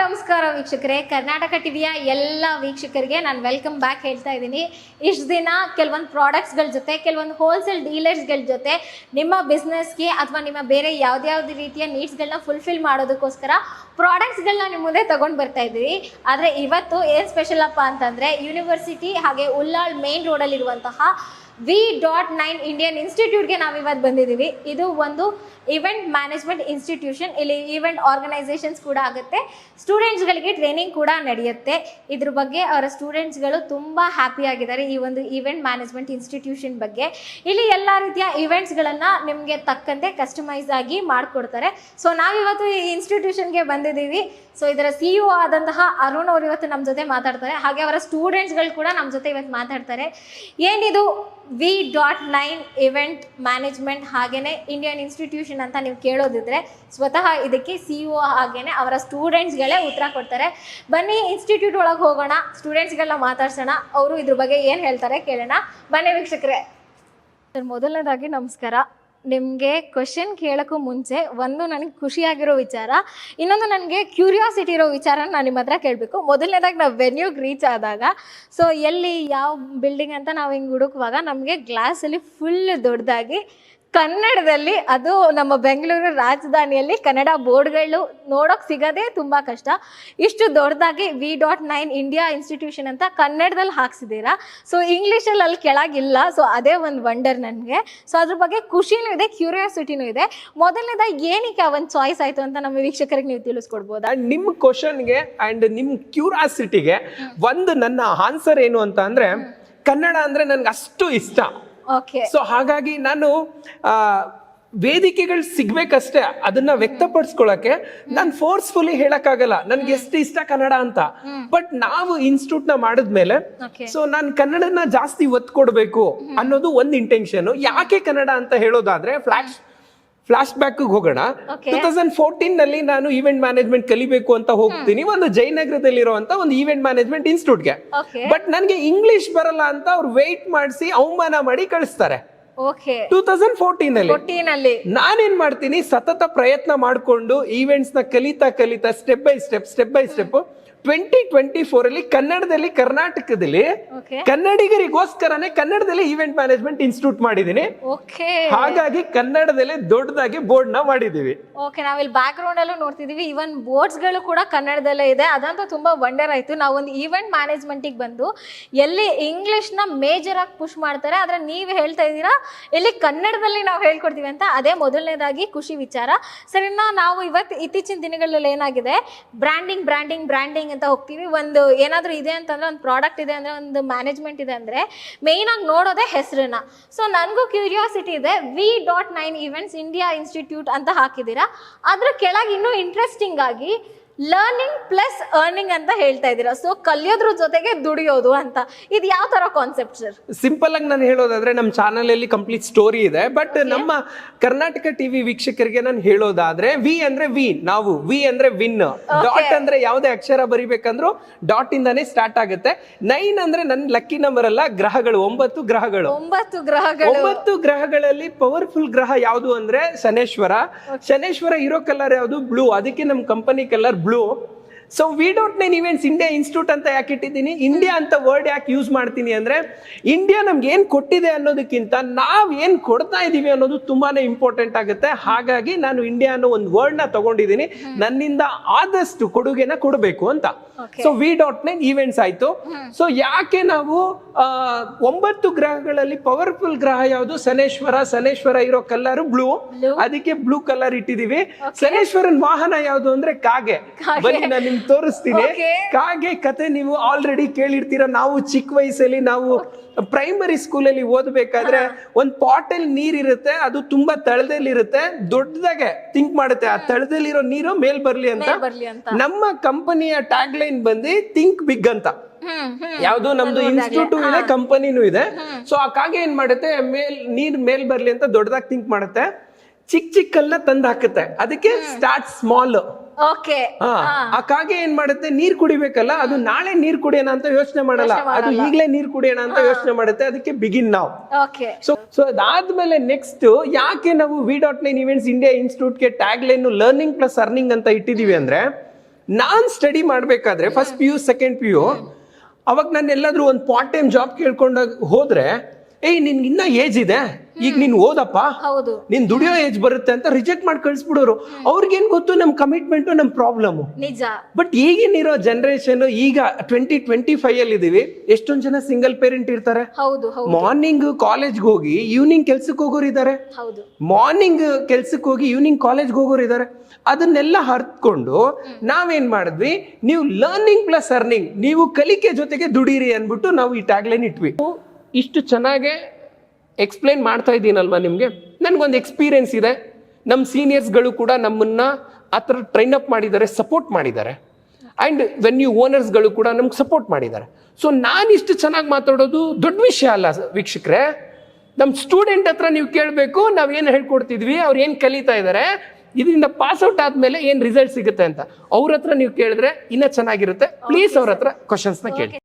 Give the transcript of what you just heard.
ನಮಸ್ಕಾರ ವೀಕ್ಷಕರೇ, ಕರ್ನಾಟಕ ಟಿವಿಯ ಎಲ್ಲ ವೀಕ್ಷಕರಿಗೆ ನಾನು ವೆಲ್ಕಮ್ ಬ್ಯಾಕ್ ಹೇಳ್ತಾ ಇದ್ದೀನಿ. ಇಷ್ಟು ದಿನ ಕೆಲವೊಂದು ಪ್ರಾಡಕ್ಟ್ಸ್ಗಳ ಜೊತೆ, ಕೆಲವೊಂದು ಹೋಲ್ಸೇಲ್ ಡೀಲರ್ಸ್ಗಳ ಜೊತೆ ನಿಮ್ಮ ಬಿಸ್ನೆಸ್ಗೆ ಅಥವಾ ನಿಮ್ಮ ಬೇರೆ ಯಾವುದ್ಯಾವ್ದು ರೀತಿಯ ನೀಡ್ಸ್ಗಳನ್ನ ಫುಲ್ಫಿಲ್ ಮಾಡೋದಕ್ಕೋಸ್ಕರ ಪ್ರಾಡಕ್ಟ್ಸ್ಗಳನ್ನ ನಿಮ್ಮ ಮುಂದೆ ತೊಗೊಂಡು ಬರ್ತಾ ಇದ್ದೀವಿ. ಆದರೆ ಇವತ್ತು ಏನು ಸ್ಪೆಷಲ್ ಅಪ್ಪ ಅಂತಂದರೆ, ಯೂನಿವರ್ಸಿಟಿ ಹಾಗೆ ಉಳ್ಳಾಳ್ ಮೇನ್ ರೋಡಲ್ಲಿರುವಂತಹ V.9 ಇಂಡಿಯನ್ ಇನ್ಸ್ಟಿಟ್ಯೂಟ್ಗೆ ನಾವು ಇವತ್ತು ಬಂದಿದ್ದೀವಿ. ಇದು ಒಂದು ಇವೆಂಟ್ ಮ್ಯಾನೇಜ್ಮೆಂಟ್ ಇನ್ಸ್ಟಿಟ್ಯೂಷನ್. ಇಲ್ಲಿ ಈವೆಂಟ್ ಆರ್ಗನೈಸೇಷನ್ಸ್ ಕೂಡ ಆಗುತ್ತೆ, ಸ್ಟೂಡೆಂಟ್ಸ್ಗಳಿಗೆ ಟ್ರೈನಿಂಗ್ ಕೂಡ ನಡೆಯುತ್ತೆ. ಇದ್ರ ಬಗ್ಗೆ ಅವರ ಸ್ಟೂಡೆಂಟ್ಸ್ಗಳು ತುಂಬ ಹ್ಯಾಪಿ ಆಗಿದ್ದಾರೆ ಈ ಒಂದು ಈವೆಂಟ್ ಮ್ಯಾನೇಜ್ಮೆಂಟ್ ಇನ್ಸ್ಟಿಟ್ಯೂಷನ್ ಬಗ್ಗೆ. ಇಲ್ಲಿ ಎಲ್ಲ ರೀತಿಯ ಇವೆಂಟ್ಸ್ಗಳನ್ನು ನಿಮಗೆ ತಕ್ಕಂತೆ ಕಸ್ಟಮೈಸ್ ಆಗಿ ಮಾಡಿಕೊಡ್ತಾರೆ. ಸೊ ನಾವಿವತ್ತು ಈ ಇನ್ಸ್ಟಿಟ್ಯೂಷನ್ಗೆ ಬಂದಿದ್ದೀವಿ. ಸೊ ಇದರ CEO ಆದಂತಹ ಅರುಣ್ ಅವರು ಇವತ್ತು ನಮ್ಮ ಜೊತೆ ಮಾತಾಡ್ತಾರೆ, ಹಾಗೆ ಅವರ ಸ್ಟೂಡೆಂಟ್ಸ್ಗಳು ಕೂಡ ನಮ್ಮ ಜೊತೆ ಇವತ್ತು ಮಾತಾಡ್ತಾರೆ. ಏನಿದು V.9 ಇವೆಂಟ್ ಮ್ಯಾನೇಜ್ಮೆಂಟ್ ಹಾಗೇನೆ ಇಂಡಿಯನ್ ಇನ್ಸ್ಟಿಟ್ಯೂಷನ್ ಅಂತ ನೀವು ಕೇಳೋದಿದ್ರೆ, ಸ್ವತಃ ಇದಕ್ಕೆ CEO ಹಾಗೇನೆ ಅವರ ಸ್ಟೂಡೆಂಟ್ಸ್ಗಳೇ ಉತ್ತರ ಕೊಡ್ತಾರೆ. ಬನ್ನಿ ಇನ್ಸ್ಟಿಟ್ಯೂಟ್ ಒಳಗೆ ಹೋಗೋಣ, ಸ್ಟೂಡೆಂಟ್ಸ್ಗಳನ್ನ ಮಾತಾಡ್ಸೋಣ, ಅವರು ಇದ್ರ ಬಗ್ಗೆ ಏನು ಹೇಳ್ತಾರೆ ಕೇಳೋಣ. ಬನ್ನಿ ವೀಕ್ಷಕರೇ. ಮೊದಲನೇದಾಗಿ ನಮಸ್ಕಾರ. ನಿಮಗೆ ಕ್ವಶನ್ ಕೇಳೋಕ್ಕೂ ಮುಂಚೆ ಒಂದು ನನಗೆ ಖುಷಿಯಾಗಿರೋ ವಿಚಾರ, ಇನ್ನೊಂದು ನನಗೆ ಕ್ಯೂರಿಯಾಸಿಟಿ ಇರೋ ವಿಚಾರ ನಾನು ನಿಮ್ಮ ಹತ್ರ ಕೇಳಬೇಕು. ಮೊದಲನೇದಾಗಿ ನಾವು ವೆನ್ಯೂಗೆ ರೀಚ್ ಆದಾಗ, ಸೊ ಎಲ್ಲಿ ಯಾವ ಬಿಲ್ಡಿಂಗ್ ಅಂತ ನಾವು ಹಿಂಗೆ ಹುಡುಕುವಾಗ ನಮಗೆ ಗ್ಲಾಸಲ್ಲಿ ಫುಲ್ ದೊಡ್ಡದಾಗಿ ಕನ್ನಡದಲ್ಲಿ, ಅದು ನಮ್ಮ ಬೆಂಗಳೂರು ರಾಜಧಾನಿಯಲ್ಲಿ ಕನ್ನಡ ಬೋರ್ಡ್ಗಳು ನೋಡೋಕೆ ಸಿಗೋದೇ ತುಂಬ ಕಷ್ಟ. ಇಷ್ಟು ದೊಡ್ಡದಾಗಿ V.9 ಇಂಡಿಯಾ ಇನ್ಸ್ಟಿಟ್ಯೂಷನ್ ಅಂತ ಕನ್ನಡದಲ್ಲಿ ಹಾಕ್ಸಿದ್ದೀರಾ. ಸೊ ಇಂಗ್ಲೀಷಲ್ಲಿ ಅಲ್ಲಿ ಕೆಳಗಿಲ್ಲ. ಸೊ ಅದೇ ಒಂದು ವಂಡರ್ ನನಗೆ. ಸೊ ಅದ್ರ ಬಗ್ಗೆ ಖುಷಿನೂ ಇದೆ, ಕ್ಯೂರಿಯಾಸಿಟಿನೂ ಇದೆ. ಮೊದಲನೇದಾಗಿ ಏನಕ್ಕೆ ಆ ಒಂದು ಚಾಯ್ಸ್ ಆಯಿತು ಅಂತ ನಮ್ಮ ವೀಕ್ಷಕರಿಗೆ ನೀವು ತಿಳಿಸ್ಕೊಡ್ಬೋದಾ? ನಿಮ್ಮ ಕ್ವಶನ್ಗೆ ಆ್ಯಂಡ್ ನಿಮ್ಮ ಕ್ಯೂರಿಯಾಸಿಟಿಗೆ ಒಂದು ನನ್ನ ಆನ್ಸರ್ ಏನು ಅಂತ ಅಂದರೆ, ಕನ್ನಡ ಅಂದರೆ ನನಗೆ ಅಷ್ಟು ಇಷ್ಟ. ಸೊ ಹಾಗಾಗಿ ನಾನು ವೇದಿಕೆಗಳು ಸಿಗ್ಬೇಕಷ್ಟೇ, ಅದನ್ನ ವ್ಯಕ್ತಪಡಿಸ್ಕೊಳಕ್ಕೆ ನಾನು ಫೋರ್ಸ್ಫುಲಿ ಹೇಳಕ್ಕಾಗಲ್ಲ ನನ್ಗೆ ಎಷ್ಟು ಇಷ್ಟ ಕನ್ನಡ ಅಂತ. ಬಟ್ ನಾವು ಇನ್ಸ್ಟಿಟ್ಯೂಟ್ ನ ಮಾಡಿದ್ಮೇಲೆ ಸೊ ನಾನು ಕನ್ನಡನ ಜಾಸ್ತಿ ಒತ್ತು ಕೊಡ್ಬೇಕು ಅನ್ನೋದು ಒಂದು ಇಂಟೆನ್ಷನ್. ಯಾಕೆ ಕನ್ನಡ ಅಂತ ಹೇಳೋದಾದ್ರೆ, ಫ್ಲಾಶ್ ಬ್ಯಾಕ್ ಹೋಗೋಣ. 2014 ನಲ್ಲಿ ನಾನು ಈವೆಂಟ್ ಮ್ಯಾನೇಜ್ಮೆಂಟ್ ಕಲಿಬೇಕು ಅಂತ ಹೋಗ್ತೀನಿ ಒಂದು ಜಯನಗರದಲ್ಲಿರುವಂತ ಒಂದು ಈವೆಂಟ್ ಮ್ಯಾನೇಜ್ಮೆಂಟ್ ಇನ್ಸ್ಟಿಟ್ಯೂಟ್ಗೆ. ಬಟ್ ನನ್ಗೆ ಇಂಗ್ಲಿಷ್ ಬರಲ್ಲ ಅಂತ ಅವ್ರು ವೆಯ್ಟ್ ಮಾಡಿಸಿ ಅವಮಾನ ಮಾಡಿ ಕಳಿಸ್ತಾರೆ. 2014 ನಲ್ಲಿ ನಾನೇನ್ ಮಾಡ್ತೀನಿ, ಸತತ ಪ್ರಯತ್ನ ಮಾಡ್ಕೊಂಡು ಈವೆಂಟ್ಸ್ ನ ಕಲಿತಾ ಸ್ಟೆಪ್ ಬೈ ಸ್ಟೆಪ್ 2024 ಅಲ್ಲಿ ಕನ್ನಡದಲ್ಲಿ, ಕರ್ನಾಟಕದಲ್ಲಿ ಕನ್ನಡಿಗರಿಗೋಸ್ಕರನೇ ಕನ್ನಡದಲ್ಲಿ ಈವೆಂಟ್ ಮ್ಯಾನೇಜ್ಮೆಂಟ್ ಇನ್ಸ್ಟಿಟ್ಯೂಟ್ ಮಾಡಿದೀನಿ. ಹಾಗಾಗಿ ಕನ್ನಡದಲ್ಲಿ ದೊಡ್ಡದಾಗಿ ಬೋರ್ಡ್ ನ ಮಾಡಿದೀವಿ. ನಾವಿಲ್ಲಿ ಬ್ಯಾಕ್ ಗ್ರೌಂಡ್ ಅಲ್ಲೂ ನೋಡ್ತಿದೀವಿ, ಇವನ್ ಬೋರ್ಡ್ಸ್ ಗಳು ಕೂಡ ಕನ್ನಡದಲ್ಲೇ ಇದೆ. ಅದಂತೂ ತುಂಬಾ ವಂಡರ್ ಆಯ್ತು. ನಾವೊಂದು ಈವೆಂಟ್ ಮ್ಯಾನೇಜ್ಮೆಂಟ್ ಬಂದು ಎಲ್ಲಿ ಇಂಗ್ಲಿಷ್ ನ ಮೇಜರ್ ಆಗಿ ಪುಷ್ ಮಾಡ್ತಾರೆ, ಆದ್ರೆ ನೀವು ಹೇಳ್ತಾ ಇದ್ದೀರಾ ಇಲ್ಲಿ ಕನ್ನಡದಲ್ಲಿ ನಾವು ಹೇಳ್ಕೊಡ್ತೀವಿ ಅಂತ. ಅದೇ ಮೊದಲನೇದಾಗಿ ಖುಷಿ ವಿಚಾರ. ಸರಿನಾ, ನಾವು ಇವತ್ತು ಇತ್ತೀಚಿನ ದಿನಗಳಲ್ಲಿ ಏನಾಗಿದೆ, ಬ್ರ್ಯಾಂಡಿಂಗ್ ಅಂತ ಹೋಗ್ತೀವಿ. ಒಂದು ಏನಾದರೂ ಇದೆ ಅಂತಂದ್ರೆ, ಒಂದು ಪ್ರಾಡಕ್ಟ್ ಇದೆ ಅಂದ್ರೆ, ಒಂದು ಮ್ಯಾನೇಜ್ಮೆಂಟ್ ಇದೆ ಅಂದ್ರೆ ಮೇಯ್ನ್ ಆಗಿ ನೋಡೋದೇ ಹೆಸರನ್ನ. ಸೊ ನನಗೂ ಕ್ಯೂರಿಯಾಸಿಟಿ ಇದೆ, V.9 ಇವೆಂಟ್ಸ್ ಇಂಡಿಯಾ ಇನ್ಸ್ಟಿಟ್ಯೂಟ್ ಅಂತ ಹಾಕಿದ್ದೀರಾ, ಅದ್ರ ಕೆಳಗೆ ಇನ್ನೂ ಇಂಟ್ರೆಸ್ಟಿಂಗ್ ಆಗಿ ಲರ್ನಿಂಗ್ ಪ್ಲಸ್ ಅರ್ನಿಂಗ್ ಅಂತ ಹೇಳ್ತಾ ಇದ್ದೀರಾ. ಸೊ ಕಲಿಯೋದ್ರ ಜೊತೆಗೆ ದುಡಿಯೋದು ಅಂತ, ಇದು ಯಾವ ತರ ಕಾನ್ಸೆಪ್ಟ್ ಸರ್? ಸಿಂಪಲ್ ಆಗಿ ನಾನು ಹೇಳೋದಾದ್ರೆ, ನಮ್ಮ ಚಾನಲ್ ಅಲ್ಲಿ ಕಂಪ್ಲೀಟ್ ಸ್ಟೋರಿ ಇದೆ. ಬಟ್ ನಮ್ಮ ಕರ್ನಾಟಕ ಟಿವಿ ವೀಕ್ಷಕರಿಗೆ ನಾನು ಹೇಳೋದಾದ್ರೆ, ವಿ ಅಂದ್ರೆ ನಾವು, ವಿ ಅಂದ್ರೆ ವಿನ್, ಡಾಟ್ ಅಂದ್ರೆ ಯಾವುದೇ ಅಕ್ಷರ ಬರಿಬೇಕಂದ್ರೂ ಡಾಟ್ ಇಂದಾನೇ ಸ್ಟಾರ್ಟ್ ಆಗುತ್ತೆ. 9 ಅಂದ್ರೆ ನನ್ನ ಲಕ್ಕಿ ನಂಬರ್ ಅಲ್ಲ, ಗ್ರಹಗಳು, 9 ಗ್ರಹಗಳು. 9 ಗ್ರಹಗಳಲ್ಲಿ ಪವರ್ಫುಲ್ ಗ್ರಹ ಯಾವುದು ಅಂದ್ರೆ ಶನೇಶ್ವರ ಇರೋ ಕಲರ್ ಯಾವುದು? ಬ್ಲೂ. ಅದಕ್ಕೆ ನಮ್ಮ company colour blue. So V.9 events India institute ಅಂತ ಯಾಕೆ ಇಟ್ಟಿದ್ದೀನಿ, ಇಂಡಿಯಾ ಅಂತ ವರ್ಡ್ ಯಾಕೆ ಯೂಸ್ ಮಾಡ್ತೀನಿ ಅಂದ್ರೆ, ಇಂಡಿಯಾ ನಮ್ಗೆ ಏನ್ ಕೊಟ್ಟಿದೆ ಅನ್ನೋದಕ್ಕಿಂತ ನಾವ್ ಏನ್ ಕೊಡ್ತಾ ಇದೀವಿ ಅನ್ನೋದು ತುಂಬಾನೇ ಇಂಪಾರ್ಟೆಂಟ್ ಆಗುತ್ತೆ. ಹಾಗಾಗಿ ನಾನು ಇಂಡಿಯಾ ಅನ್ನೋ ಒಂದು ವರ್ಡ್ ನ ತಗೊಂಡಿದ್ದೀನಿ, ನನ್ನಿಂದ ಆದಷ್ಟು ಕೊಡುಗೆನ ಕೊಡಬೇಕು ಅಂತ. ಸೊ V.9 ಇವೆಂಟ್ಸ್ ಆಯ್ತು. ಸೊ ಯಾಕೆ ನಾವು 9 ಗ್ರಹಗಳಲ್ಲಿ ಪವರ್ಫುಲ್ ಗ್ರಹ ಯಾವುದು? ಶನೇಶ್ವರ ಇರೋ ಕಲರ್ ಬ್ಲೂ, ಅದಕ್ಕೆ ಬ್ಲೂ ಕಲರ್ ಇಟ್ಟಿದೀವಿ. ಶನೇಶ್ವರನ್ ವಾಹನ ಯಾವುದು ಅಂದ್ರೆ ಕಾಗೆ. ಬನ್ನಿ ನಾನು ನಿಮ್ಗೆ ತೋರಿಸ್ತೀನಿ. ಕಾಗೆ ಕತೆ ನೀವು ಆಲ್ರೆಡಿ ಕೇಳಿರ್ತೀರ. ನಾವು ಚಿಕ್ಕ ವಯಸ್ಸಲ್ಲಿ, ನಾವು ಪ್ರೈಮರಿ ಸ್ಕೂಲಲ್ಲಿ ಓದ್ಬೇಕಾದ್ರೆ ಒಂದು ಪಾಟಲ್ಲಿ ನೀರಿರುತ್ತೆ, ಅದು ತುಂಬಾ ತಳದಲ್ಲಿರುತ್ತೆ, ದೊಡ್ಡದಾಗೆ ಥಿಂಕ್ ಮಾಡುತ್ತೆ ಆ ತಳದಲ್ಲಿರೋ ನೀರು ಮೇಲ್ ಬರ್ಲಿ ಅಂತ. ನಮ್ಮ ಕಂಪನಿಯ ಟ್ಯಾಗ್ ಲೈನ್ ಬಂದು ಥಿಂಕ್ ಬಿಗ್ ಅಂತ. ಯಾವ್ದು ನಮ್ದು ಇನ್ಸ್ಟಿಟ್ಯೂಟ್ ಇದೆ, ಕಂಪನಿನೂ ಇದೆ. ಸೊ ಆ ಕಾಗೆ ಏನ್ ಮಾಡುತ್ತೆ, ನೀರ್ ಮೇಲ್ ಬರ್ಲಿ ಅಂತ ದೊಡ್ಡದಾಗಿ ಥಿಂಕ್ ಮಾಡುತ್ತೆ, ಚಿಕ್ಕಲ್ಲ ತಂದ್ ಹಾಕುತ್ತೆ, ಅದಕ್ಕೆ ಸ್ಟಾರ್ಟ್ ಸ್ಮಾಲ್. ಆ ಕಾಗೆ ಏನ್ ಮಾಡುತ್ತೆ, ನೀರ್ ಕುಡಿಬೇಕಲ್ಲ, ಅದು ನಾಳೆ ನೀರ್ ಕುಡಿಯೋಣ ಅಂತ ಯೋಚನೆ ಮಾಡಲ್ಲ, ಅದು ಈಗಲೇ ನೀರ್ ಕುಡಿಯೋಣ ಅಂತ ಯೋಚನೆ ಮಾಡುತ್ತೆ, ಅದಕ್ಕೆ ಬಿಗಿನ್ ನಾವು. ಸೊ ಅದಾದ್ಮೇಲೆ ನೆಕ್ಸ್ಟ್ ಯಾಕೆ ನಾವು V.9 ಇವೆಂಟ್ಸ್ ಇಂಡಿಯಾ ಇನ್ಸ್ಟಿಟ್ಯೂಟ್ ಗೆ tag line learning plus earning ಅಂತ ಇಟ್ಟಿದೀವಿ ಅಂದ್ರೆ, ನಾನ್ ಸ್ಟಡಿ ಮಾಡ್ಬೇಕಾದ್ರೆ first P U second P U ಅವಾಗ ನಾನು ಎಲ್ಲಾದ್ರೂ ಒಂದು ಪಾರ್ಟ್ ಟೈಮ್ ಜಾಬ್ ಕೇಳ್ಕೊಂಡಾಗ ಹೋದ್ರೆ ಏಯ್ ನಿನ್ಗೆ ಇನ್ನ ಏಜ್ ಇದೆ, ಈಗ ನೀನ್ ಓದಪ್ಪ, ಹೌದು ನೀನ್ ದುಡಿಯೋ ಏಜ್ ಬರುತ್ತೆ ಅಂತ ರಿಜೆಕ್ಟ್ ಮಾಡಿ ಕಳಿಸ್ಬಿಡೋರು. ಅವ್ರಿಗೇನ್ ಗೊತ್ತು ನಮ್ ಕಮಿಟ್ಮೆಂಟ್ ನಮ್ ಪ್ರಾಬ್ಲಮ್. ನಿಜ. ಬಟ್ ಈಗಿನಿರೋ ಜನರೇಷನ್ ಈಗ 2025 ಅಲ್ಲಿ ಇದೀವಿ, ಎಷ್ಟೊಂದ್ ಜನ ಸಿಂಗಲ್ ಪೇರೆಂಟ್ ಇರ್ತಾರೆ. ಹೌದು ಹೌದು ಮಾರ್ನಿಂಗ್ ಕಾಲೇಜ್ಗೆ ಹೋಗಿ ಈವ್ನಿಂಗ್ ಕೆಲ್ಸಕ್ಕೆ ಹೋಗೋರು ಇದ್ದಾರೆ, ಹೌದು. ಮಾರ್ನಿಂಗ್ ಕೆಲ್ಸಕ್ಕೆ ಹೋಗಿ ಈವ್ನಿಂಗ್ ಕಾಲೇಜ್ಗೆ ಹೋಗೋರು ಇದ್ದಾರೆ. ಅದನ್ನೆಲ್ಲ ಹರ್ತ್ಕೊಂಡು ನಾವೇನ್ ಮಾಡಿದ್ವಿ, ನೀವು ಲರ್ನಿಂಗ್ ಪ್ಲಸ್ ಅರ್ನಿಂಗ್, ನೀವು ಕಲಿಕೆ ಜೊತೆಗೆ ದುಡೀರಿ ಅನ್ಬಿಟ್ಟು ನಾವು ಈ ಟ್ಯಾಗ್ಲೈನ್ ಇಟ್ವಿ. ಇಷ್ಟು ಚೆನ್ನಾಗೆ ಎಕ್ಸ್ಪ್ಲೈನ್ ಮಾಡ್ತಾ ಇದ್ದೀನಲ್ವಾ ನಿಮಗೆ, ನನಗೊಂದು ಎಕ್ಸ್ಪೀರಿಯನ್ಸ್ ಇದೆ. ನಮ್ಮ ಸೀನಿಯರ್ಸ್ಗಳು ಕೂಡ ನಮ್ಮನ್ನ ಆ ಥರ ಟ್ರೈನ್ ಅಪ್ ಮಾಡಿದ್ದಾರೆ, ಸಪೋರ್ಟ್ ಮಾಡಿದ್ದಾರೆ. ಆ್ಯಂಡ್ ವೆನ್ಯೂ ಓನರ್ಸ್ಗಳು ಕೂಡ ನಮ್ಗೆ ಸಪೋರ್ಟ್ ಮಾಡಿದ್ದಾರೆ. ಸೊ ನಾನು ಇಷ್ಟು ಚೆನ್ನಾಗಿ ಮಾತಾಡೋದು ದೊಡ್ಡ ವಿಷಯ ಅಲ್ಲ ವೀಕ್ಷಕರೇ. ನಮ್ಮ ಸ್ಟೂಡೆಂಟ್ ಹತ್ರ ನೀವು ಕೇಳಬೇಕು, ನಾವು ಏನು ಹೇಳ್ಕೊಡ್ತಿದ್ವಿ, ಅವ್ರು ಏನು ಕಲಿತಾ ಇದ್ದಾರೆ, ಇದರಿಂದ ಪಾಸ್ ಔಟ್ ಆದಮೇಲೆ ಏನು ರಿಸಲ್ಟ್ ಸಿಗುತ್ತೆ ಅಂತ ಅವ್ರ ಹತ್ರ ನೀವು ಕೇಳಿದ್ರೆ ಇನ್ನೂ ಚೆನ್ನಾಗಿರುತ್ತೆ. ಪ್ಲೀಸ್ ಅವ್ರ ಹತ್ರ ಕ್ವಶನ್ಸ್ನ ಕೇಳಿ.